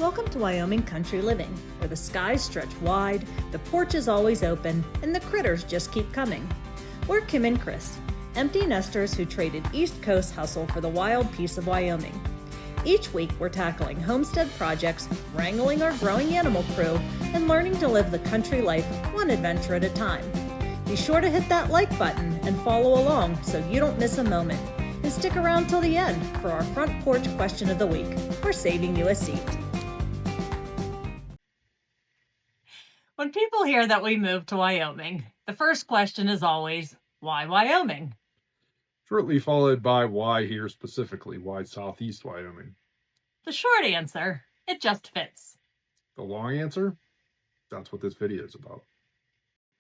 Welcome to Wyoming Country Living, where the skies stretch wide, the porch is always open, and the critters just keep coming. We're Kim and Chris, empty nesters who traded East Coast hustle for the wild peace of Wyoming. Each week, we're tackling homestead projects, wrangling our growing animal crew, and learning to live the country life one adventure at a time. Be sure to hit that like button and follow along so you don't miss a moment. And stick around till the end for our front porch question of the week. We're saving you a seat. When people hear that we moved to Wyoming, the first question is always, why Wyoming? Shortly followed by why here specifically, why Southeast Wyoming? The short answer, it just fits. The long answer, that's what this video is about.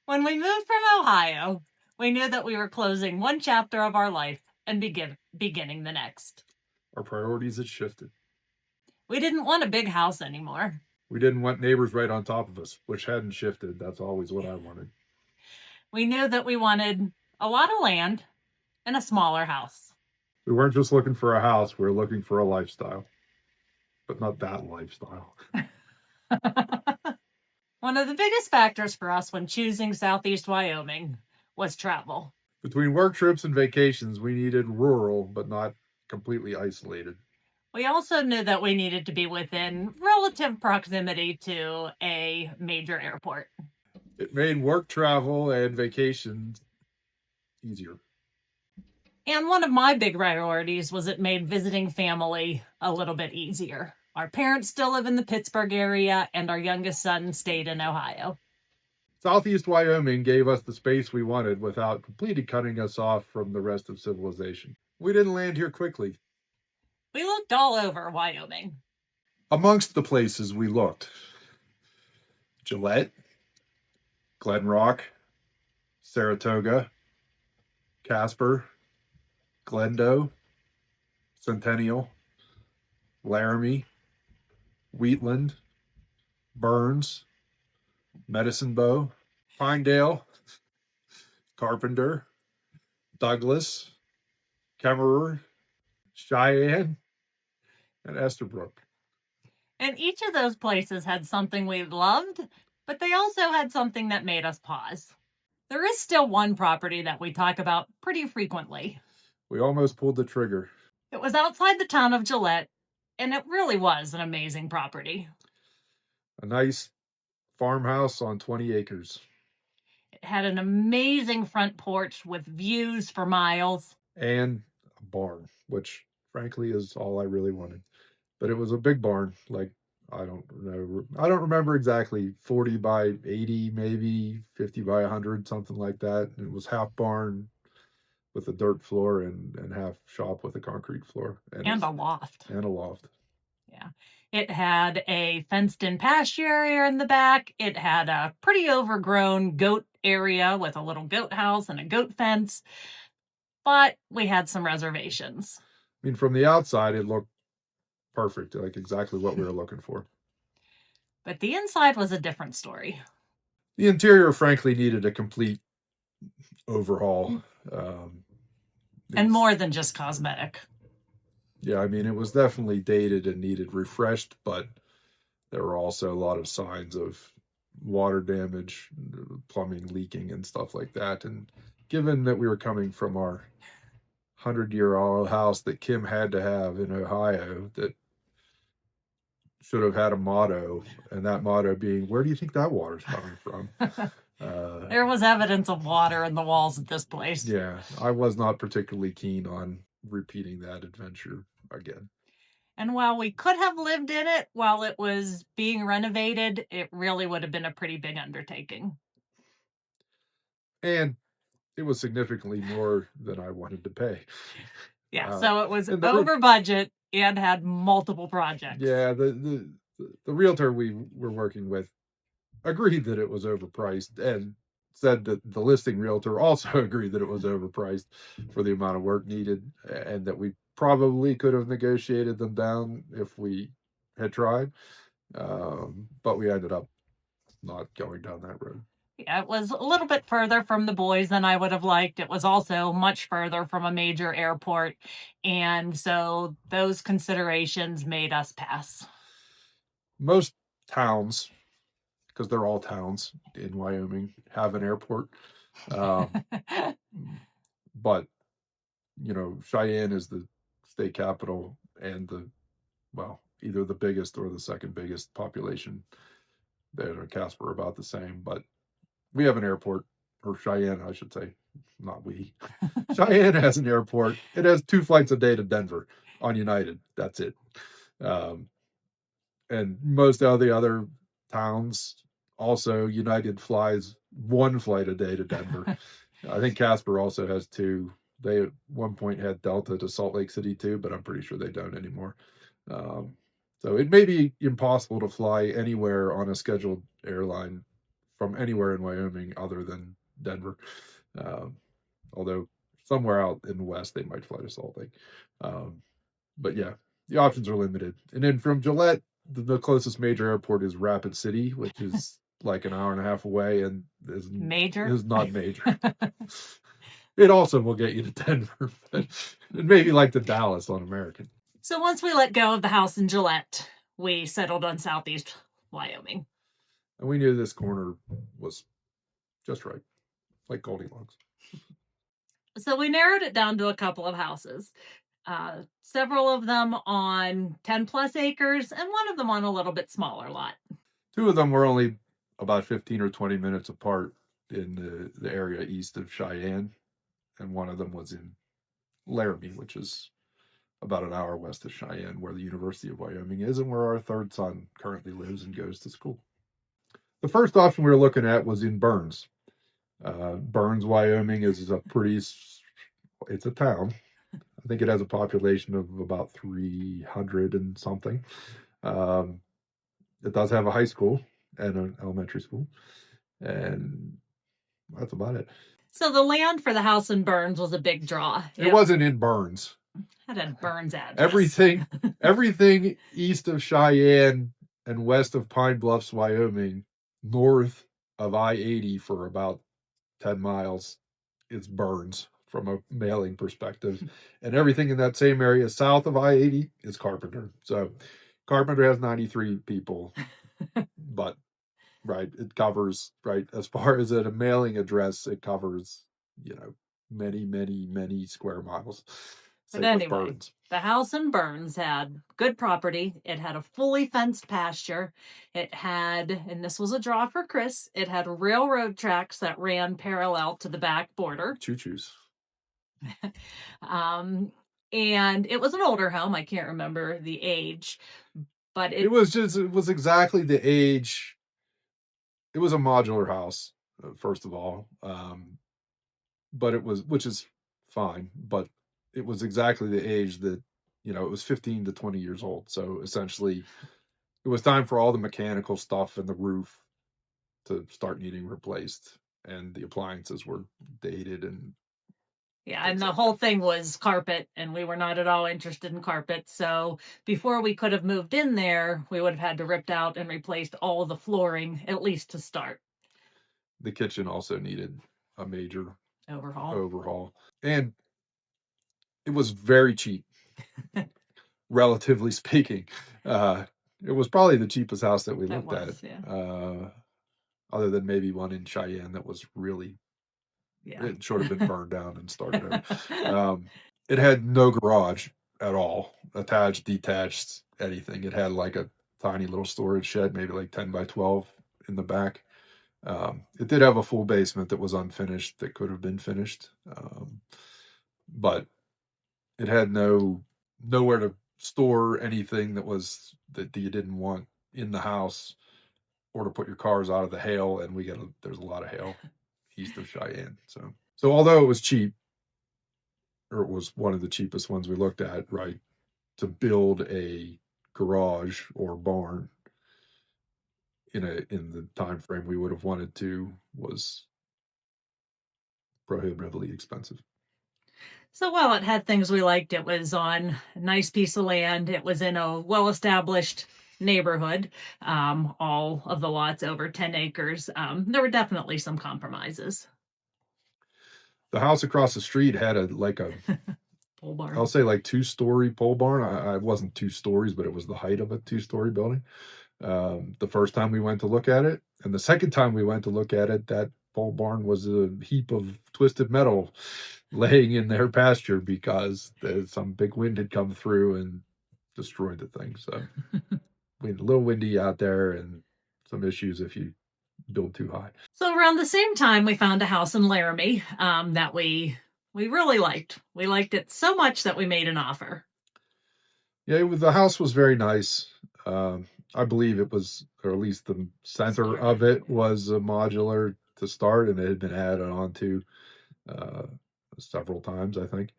When we moved from Ohio, we knew that we were closing one chapter of our life and beginning the next. Our priorities had shifted. We didn't want a big house anymore. We didn't want neighbors right on top of us, which hadn't shifted. That's always what I wanted. We knew that we wanted a lot of land and a smaller house. We weren't just looking for a house, we were looking for a lifestyle. But not that lifestyle. One of the biggest factors for us when choosing Southeast Wyoming was travel. Between work trips and vacations, we needed rural, but not completely isolated. We also knew that we needed to be within relative proximity to a major airport. It made work travel and vacations easier. And one of my big priorities was it made visiting family a little bit easier. Our parents still live in the Pittsburgh area, and our youngest son stayed in Ohio. Southeast Wyoming gave us the space we wanted without completely cutting us off from the rest of civilization. We didn't land here quickly. We looked all over Wyoming. Amongst the places we looked, Gillette, Glen Rock, Saratoga, Casper, Glendo, Centennial, Laramie, Wheatland, Burns, Medicine Bow, Pinedale, Carpenter, Douglas, Kemmerer, Cheyenne, and Esterbrook. And each of those places had something we loved, but they also had something that made us pause. There is still one property that we talk about pretty frequently. We almost pulled the trigger. It was outside the town of Gillette, and it really was an amazing property. A nice farmhouse on 20 acres. It had an amazing front porch with views for miles. And a barn, which frankly is all I really wanted. But it was a big barn, like, I don't remember exactly, 40 by 80, maybe 50 by 100, something like that. And it was half barn with a dirt floor and half shop with a concrete floor. And a loft. And a loft. Yeah. It had a fenced-in pasture area in the back. It had a pretty overgrown goat area with a little goat house and a goat fence. But we had some reservations. I mean, from the outside, it looked perfect, like exactly what we were looking for. But the inside was a different story. The interior, frankly, needed a complete overhaul. And more than just cosmetic. Yeah, I mean, it was definitely dated and needed refreshed, but there were also a lot of signs of water damage, plumbing leaking, and stuff like that. And given that we were coming from our 100-year-old house that Kim had to have in Ohio, that should have had a motto, and that motto being, where do you think that water's coming from? There was evidence of water in the walls at this place. Yeah, I was not particularly keen on repeating that adventure again. And while we could have lived in it while it was being renovated, it really would have been a pretty big undertaking. And it was significantly more than I wanted to pay. Yeah, so it was over budget and had multiple projects. Yeah, the realtor we were working with agreed that it was overpriced and said that the listing realtor also agreed that it was overpriced for the amount of work needed, and that we probably could have negotiated them down if we had tried. But we ended up not going down that road. Yeah, it was a little bit further from the boys than I would have liked. It was also much further from a major airport. And so those considerations made us pass. most towns, because they're all towns in Wyoming, have an airport. But, Cheyenne is the state capital and either the biggest or the second biggest population. There and Casper are about the same, but we have an airport, or Cheyenne, I should say, not we. Cheyenne has an airport. It has 2 flights a day to Denver on United. That's it. And most of the other towns also, United flies 1 flight a day to Denver. I think Casper also has 2. They at one point had Delta to Salt Lake City too, but I'm pretty sure they don't anymore. So it may be impossible to fly anywhere on a scheduled airline from anywhere in Wyoming other than Denver. Although somewhere out in the west they might fly to Salt Lake. But yeah, the options are limited. And then from Gillette, the closest major airport is Rapid City, which is like an hour and a half away and is not major. It also will get you to Denver, but maybe like to Dallas on American. So once we let go of the house in Gillette, we settled on southeast Wyoming. And we knew this corner was just right, like Goldilocks. So we narrowed it down to a couple of houses, several of them on 10 plus acres and one of them on a little bit smaller lot. 2 of them were only about 15 or 20 minutes apart in the area east of Cheyenne, and one of them was in Laramie, which is about an hour west of Cheyenne, where the University of Wyoming is and where our third son currently lives and goes to school. The first option we were looking at was in Burns. Burns, Wyoming is it's a town. I think it has a population of about 300 and something. It does have a high school and an elementary school, and that's about it. So the land for the house in Burns was a big draw. It wasn't in Burns. Had a Burns address. Everything east of Cheyenne and west of Pine Bluffs, Wyoming, north of I-80 for about 10 miles, it's Burns from a mailing perspective. And everything in that same area south of I-80 is Carpenter. So Carpenter has 93 people, but right, it covers, right, as far as a mailing address, it covers, many square miles. But anyway, the house in Burns had good property. It had a fully fenced pasture. It had, and this was a draw for Chris, it had railroad tracks that ran parallel to the back border. Choo-choos. And it was an older home. I can't remember the age, but it was exactly the age. It was a modular house, first of all. But which is fine, but it was exactly the age that, it was 15 to 20 years old. So essentially it was time for all the mechanical stuff and the roof to start needing replaced, and the appliances were dated and the whole thing was carpet, and we were not at all interested in carpet. So before we could have moved in there, we would have had to rip out and replaced all the flooring, at least to start. The kitchen also needed a major overhaul. And it was very cheap, relatively speaking. It was probably the cheapest house that we looked at. Yeah. Other than maybe one in Cheyenne that was really, it should have been burned down and started over. It had no garage at all, attached, detached, anything. It had like a tiny little storage shed, maybe like 10 by 12 in the back. It did have a full basement that was unfinished that could have been finished. But it had nowhere to store anything that you didn't want in the house, or to put your cars out of the hail. And there's a lot of hail east of Cheyenne. So although it was cheap, or it was one of the cheapest ones we looked at, right, to build a garage or barn in the time frame we would have wanted to, was prohibitively expensive. So while it had things we liked, it was on a nice piece of land. It was in a well-established neighborhood. All of the lots over 10 acres. There were definitely some compromises. The house across the street had a pole barn. I'll say like 2-story pole barn. It wasn't 2 stories, but it was the height of a 2-story building. The first time we went to look at it, and the second time we went to look at it, that pole barn was a heap of twisted metal laying in their pasture because some big wind had come through and destroyed the thing. So we had a little windy out there and some issues if you build too high. So around the same time, we found a house in Laramie that we really liked. We liked it so much that we made an offer. Yeah, the house was very nice. I believe it was, or at least the center of it was a modular to start, and it had been added on to uh, several times, I think.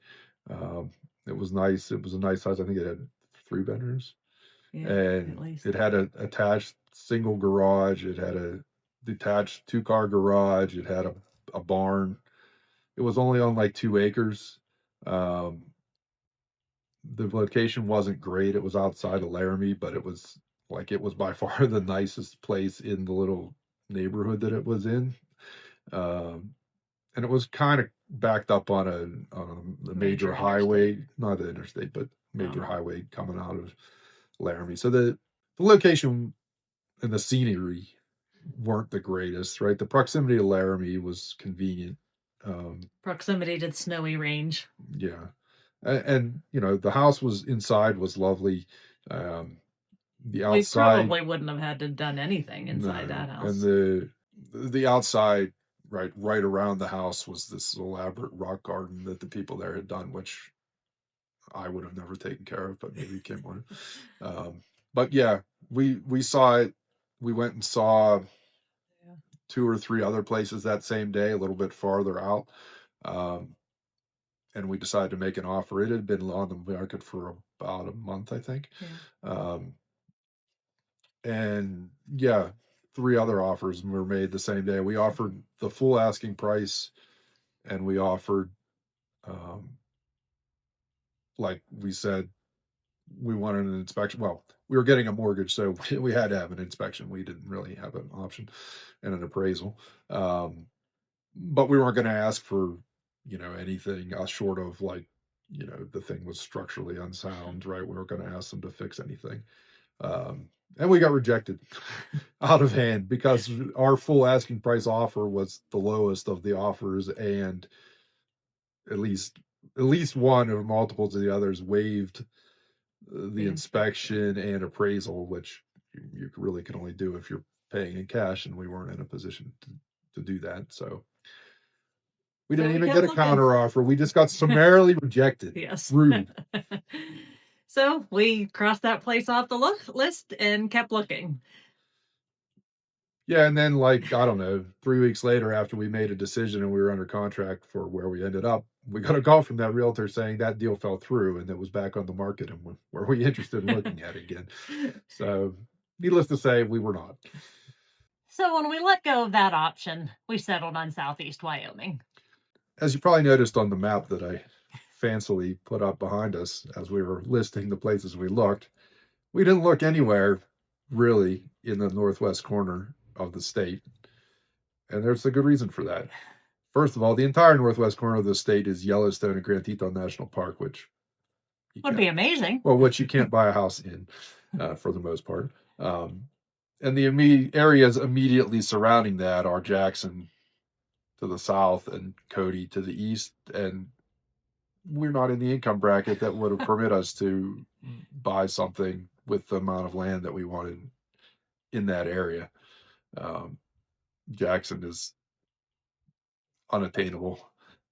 It was nice. It was a nice house. I think it had 3 bedrooms, Yeah, and at least. it had a attached single garage. It had a detached 2-car garage. It had a barn. It was only on like 2 acres. Um, the location wasn't great. It was outside of Laramie, but it was by far the nicest place in the little neighborhood that it was in. Um, and it was kind of backed up on a major highway, not the interstate, but major highway coming out of Laramie. So the location and the scenery weren't the greatest, right? The proximity to Laramie was convenient. Proximity to the snowy range. Yeah. And the house was inside was lovely. The outside, we probably wouldn't have had to done anything inside that house. And the outside, right around the house was this elaborate rock garden that the people there had done, which I would have never taken care of, but maybe Kim would. But yeah, we saw it. We went and saw 2 or 3 other places that same day, a little bit farther out. And we decided to make an offer. It had been on the market for about a month, I think. Yeah. And yeah, 3 other offers were made the same day. We offered the full asking price, and we offered, like we said, we wanted an inspection. Well, we were getting a mortgage, so we had to have an inspection. We didn't really have an option and an appraisal. But we weren't going to ask for, anything short of like, the thing was structurally unsound, right? We weren't going to ask them to fix anything. And we got rejected out of hand because our full asking price offer was the lowest of the offers, and at least one of multiples of the others waived the inspection and appraisal, which you really can only do if you're paying in cash, and we weren't in a position to do that. So we didn't even get a counter offer. We just got summarily rejected. Yes. Rude. So we crossed that place off the list and kept looking. Yeah, and then I don't know, 3 weeks later, after we made a decision and we were under contract for where we ended up, we got a call from that realtor saying that deal fell through and it was back on the market, and were we interested in looking at it again? So, needless to say, we were not. So when we let go of that option, we settled on Southeast Wyoming. As you probably noticed on the map that I fancily put up behind us as we were listing the places we looked, we didn't look anywhere really in the northwest corner of the state. And there's a good reason for that. First of all, the entire northwest corner of the state is Yellowstone and Grand Teton National Park, which would be amazing. Well, which you can't buy a house in for the most part. And the areas immediately surrounding that are Jackson to the south and Cody to the east. And we're not in the income bracket that would permit us to buy something with the amount of land that we wanted in that area. Jackson is unattainable.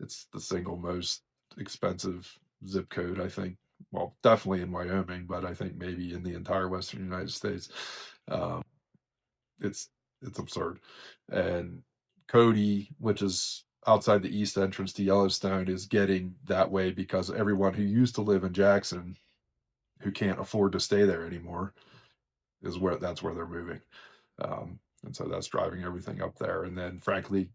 It's the single most expensive zip code, I think. Well, definitely in Wyoming, but I think maybe in the entire Western United States. It's absurd. And Cody, which is outside the east entrance to Yellowstone, is getting that way because everyone who used to live in Jackson, who can't afford to stay there anymore, that's where they're moving. And so that's driving everything up there. And then, frankly,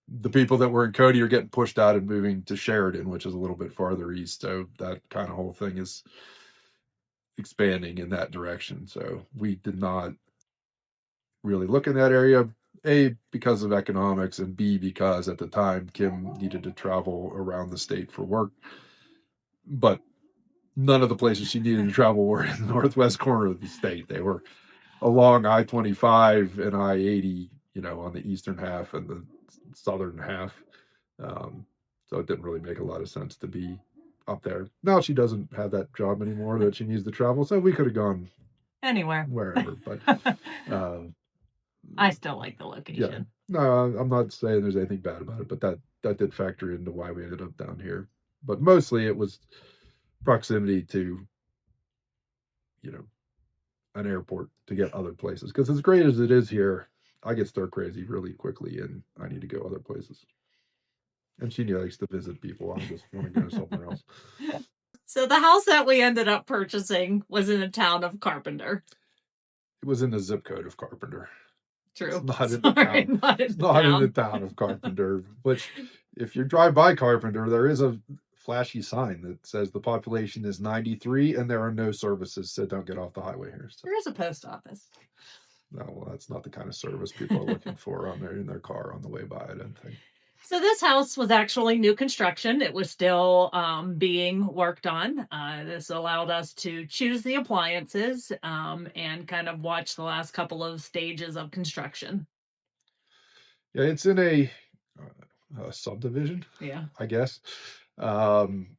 the people that were in Cody are getting pushed out and moving to Sheridan, which is a little bit farther east. So that kind of whole thing is expanding in that direction. So we did not really look in that area, A, because of economics, and B, because at the time Kim needed to travel around the state for work. But none of the places she needed to travel were in the northwest corner of the state. They were along I-25 and I-80, on the eastern half and the southern half. So it didn't really make a lot of sense to be up there. Now she doesn't have that job anymore that she needs to travel, so we could have gone Anywhere. wherever. But I still like the yeah, location. no, I'm not saying there's anything bad about it, but that did factor into why we ended up down here. But mostly it was proximity to, you know, an airport to get other places. Because as great as it is here, I get stir crazy really quickly, and I need to go other places. And she likes to visit people. I just want to go somewhere else. So the house that we ended up purchasing was in the town of Carpenter. It was in the zip code of Carpenter. True. It's not in the Sorry, town. not in It's the not in the town. town of Carpenter. Which, if you drive by Carpenter, there is a flashy sign that says the population is 93 and there are no services, so don't get off the highway here. So, There is a post office. no, well, that's not the kind of service people are looking for in their car on the way by, I don't think. So this house was actually new construction. It was still being worked on. This allowed us to choose the appliances and kind of watch the last couple of stages of construction. Yeah, it's in a subdivision, Yeah. I guess, um,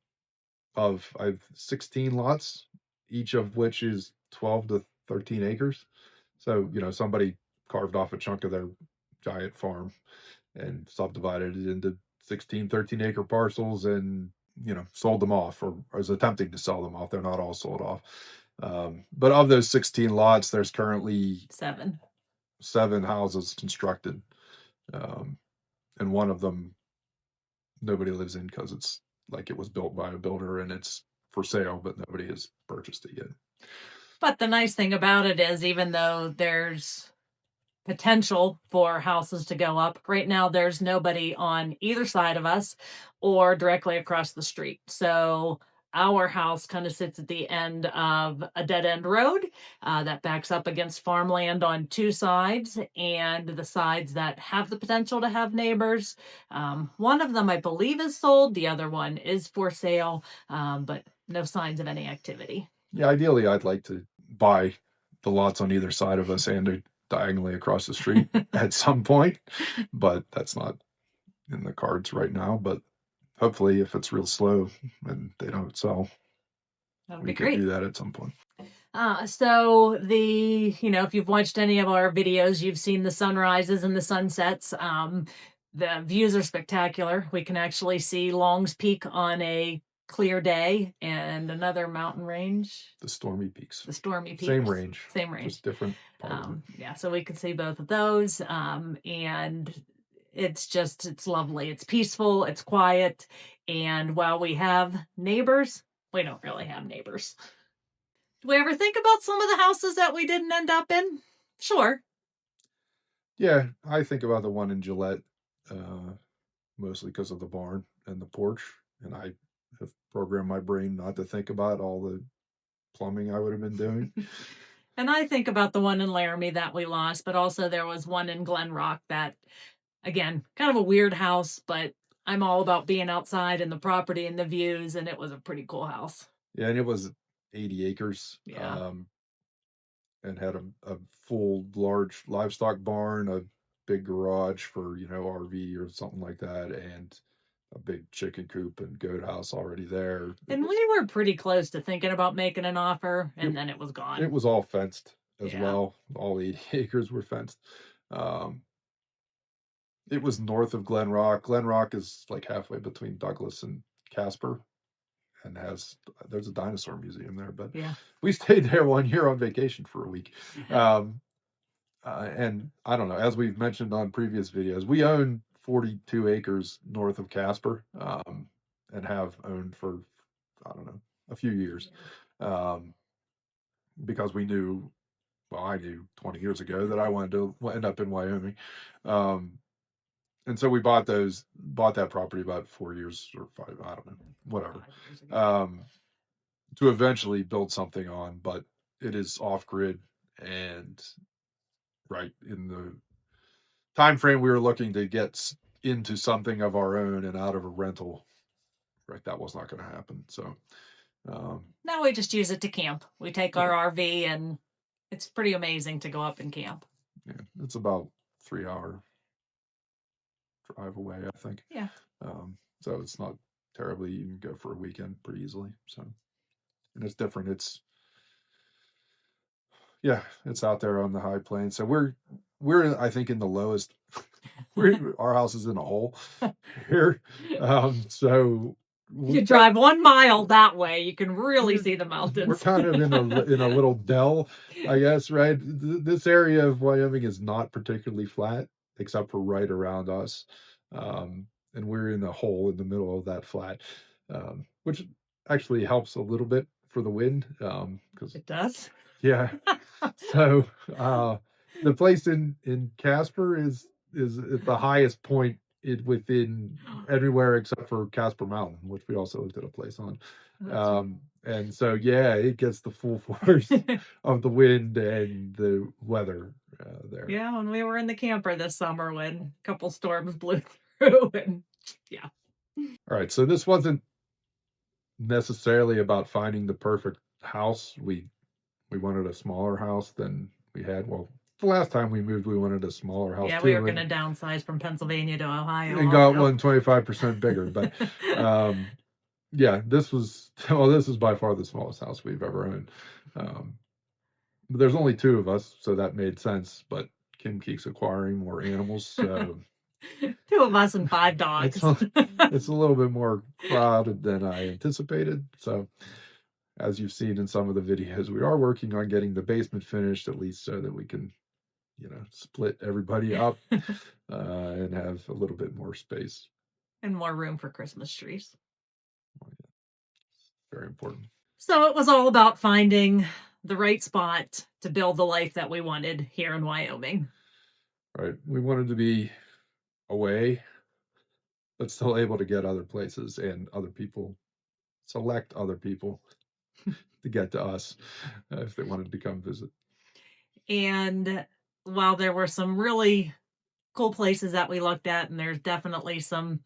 of I've 16 lots, each of which is 12 to 13 acres. So, somebody carved off a chunk of their giant farm and subdivided it into 16, 13-acre parcels and, sold them off, or was attempting to sell them off. They're not all sold off. But of those 16 lots, there's currently 7 houses constructed. And one of them nobody lives in because it's like it was built by a builder and it's for sale, but nobody has purchased it yet. But the nice thing about it is, even though there's potential for houses to go up, right now there's nobody on either side of us or directly across the street. So our house kind of sits at the end of a dead end road that backs up against farmland on 2 sides, and the sides that have the potential to have neighbors. One of them, I believe, is sold. The other one is for sale, but no signs of any activity. Yeah, ideally, I'd like to buy the lots on either side of us and diagonally across the street at some point, but that's not in the cards right now. But hopefully, if it's real slow and they don't sell, we could do that at some point. So if you've watched any of our videos, you've seen the sunrises and the sunsets. The views are spectacular. We can actually see Long's Peak on a clear day and another mountain range. The Stormy Peaks. The Stormy Peaks. Same range. Just different part of it. Yeah, so we can see both of those. And it's lovely. It's peaceful, it's quiet. And while we have neighbors, we don't really have neighbors. Do we ever think about some of the houses that we didn't end up in? Sure. Yeah, I think about the one in Gillette, mostly because of the barn and the porch. And I have programmed my brain not to think about all the plumbing I would have been doing. And I think about the one in Laramie that we lost, but also there was one in Glen Rock that, again, kind of a weird house, but I'm all about being outside and the property and the views, and it was a pretty cool house. Yeah, and it was 80 acres. Yeah. And had a full large livestock barn, a big garage for, RV or something like that, and a big chicken coop and goat house already there. And we were pretty close to thinking about making an offer, and then it was gone. It was all fenced as well. All 80 acres were fenced. It was north of Glen Rock. Glen Rock is like halfway between Douglas and Casper, and there's a dinosaur museum there. But we stayed there one year on vacation for a week. And I don't know, as we've mentioned on previous videos, we own 42 acres north of Casper, and have owned for, I don't know, a few years, because I knew 20 years ago that I wanted to end up in Wyoming. And so we bought that property about 4 years or 5, I don't know, whatever, to eventually build something on, but it is off grid and right in the time frame we were looking to get into something of our own and out of a rental. Right, that was not going to happen. So now we just use it to camp. We take our RV and It's pretty amazing to go up and camp. Yeah, it's about 3 hour drive away, I think. Yeah. So it's not terribly. You can go for a weekend pretty easily. So, and it's different. It's out there on the high plains. So we're I think in the lowest. Our house is in a hole here. So You drive 1 mile that way, you can really see the mountains. We're kind of in a little dell, I guess, right? This area of Wyoming is not particularly flat, except for right around us, and we're in a hole in the middle of that flat, which actually helps a little bit for the wind, because It does. yeah. So the place in Casper is at the highest point within everywhere except for Casper Mountain, which we also looked at a place on. And so yeah, it gets the full force of the wind and the weather there. Yeah, when we were in the camper this summer when a couple storms blew through, and yeah. All right, so this wasn't necessarily about finding the perfect house. We wanted a smaller house than we had. Well, the last time we moved, we wanted a smaller house. Yeah, too, we were going to downsize from Pennsylvania to Ohio. And got one 25% bigger. But yeah, this was by far the smallest house we've ever owned. But there's only 2 of us, so that made sense. But Kim keeps acquiring more animals, so 2 of us and 5 dogs. It's a little bit more crowded than I anticipated. So, as you've seen in some of the videos, we are working on getting the basement finished, at least so that we can, split everybody up and have a little bit more space. And more room for Christmas trees. Very important. So it was all about finding the right spot to build the life that we wanted here in Wyoming. Right. We wanted to be away, but still able to get other places and other people, select other people to get to us if they wanted to come visit. And while there were some really cool places that we looked at, and there's definitely some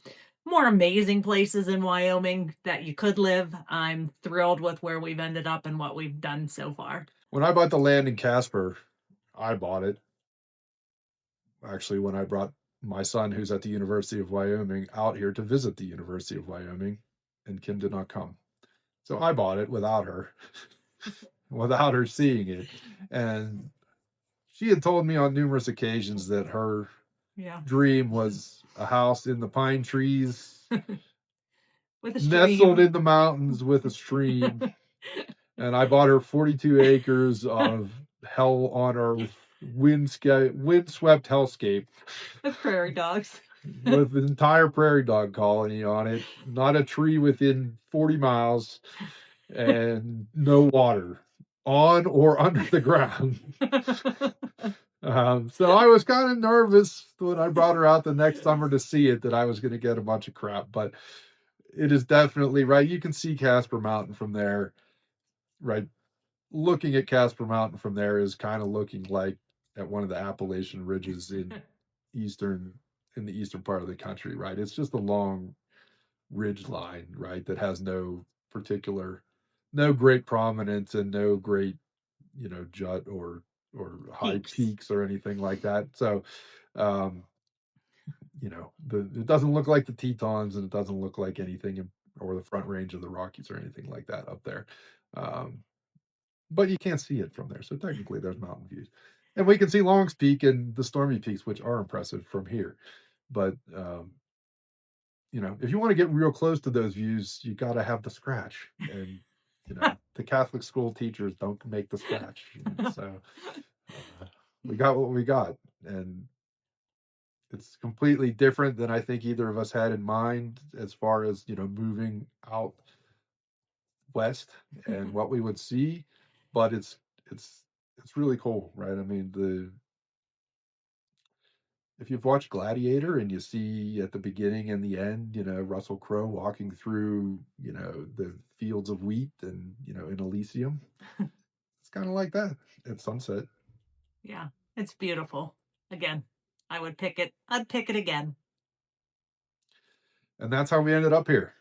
more amazing places in Wyoming that you could live, I'm thrilled with where we've ended up and what we've done so far. When I bought the land in Casper, I bought it. Actually, when I brought my son, who's at the University of Wyoming, out here to visit the University of Wyoming, and Kim did not come. So I bought it without her, without her seeing it. And she had told me on numerous occasions that her dream was a house in the pine trees, with a nestled in the mountains with a stream. And I bought her 42 acres of hell on earth, windswept hellscape. With prairie dogs. With the entire prairie dog colony on it, not a tree within 40 miles, and no water on or under the ground. So I was kind of nervous when I brought her out the next summer to see it that I was going to get a bunch of crap, but it is definitely right. You can see Casper Mountain from there, right? Looking at Casper Mountain from there is kind of looking like at one of the Appalachian ridges in the eastern part of the country, right? It's just a long ridge line, right, that has no great prominence and no great, jut or high peaks or anything like that. So, it doesn't look like the Tetons, and it doesn't look like anything or the Front Range of the Rockies or anything like that up there. But you can't see it from there. So technically there's mountain views. And we can see Long's Peak and the Stormy Peaks, which are impressive from here. But, if you want to get real close to those views, you got to have the scratch. And, the Catholic school teachers don't make the scratch. So we got what we got. And it's completely different than I think either of us had in mind as far as, moving out west and what we would see. But it's really cool, right? I mean, if you've watched Gladiator and you see at the beginning and the end, Russell Crowe walking through, the fields of wheat and, in Elysium, it's kind of like that at sunset. Yeah, it's beautiful. Again, I would pick it. I'd pick it again. And that's how we ended up here.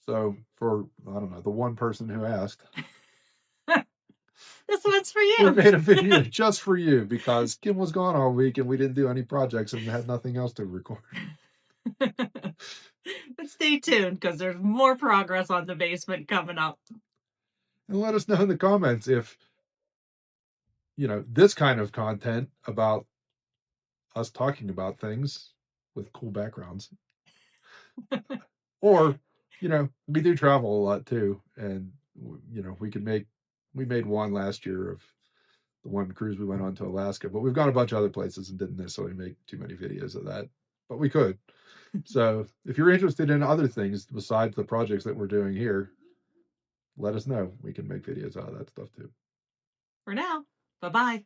So for, I don't know, the one person who asked, This one's for We you. made a video just for you because Kim was gone all week and we didn't do any projects and had nothing else to record. But stay tuned because there's more progress on the basement coming up. And let us know in the comments if, this kind of content about us talking about things with cool backgrounds. Or, we do travel a lot too. And, we made one last year of the one cruise we went on to Alaska, but we've gone a bunch of other places and didn't necessarily make too many videos of that, but we could. So if you're interested in other things besides the projects that we're doing here, let us know. We can make videos out of that stuff too. For now, bye-bye.